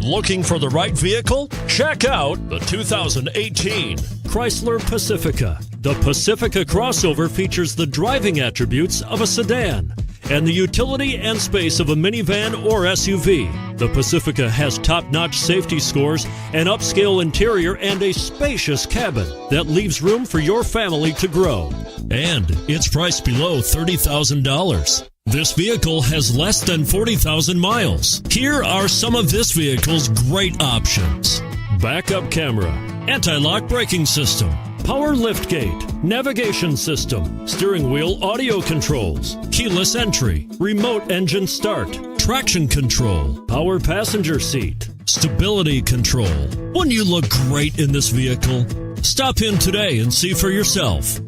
Looking for the right vehicle? Check out the 2018 Chrysler Pacifica. The Pacifica crossover features the driving attributes of a sedan and the utility and space of a minivan or SUV. The Pacifica has top-notch safety scores, an upscale interior, and a spacious cabin that leaves room for your family to grow. And it's priced below $30,000. This vehicle has less than 40,000 miles. Here are some of this vehicle's great options: backup camera, anti-lock braking system, power liftgate, navigation system, steering wheel audio controls, keyless entry, remote engine start, traction control, power passenger seat, stability control. Wouldn't you look great in this vehicle? Stop in today and see for yourself.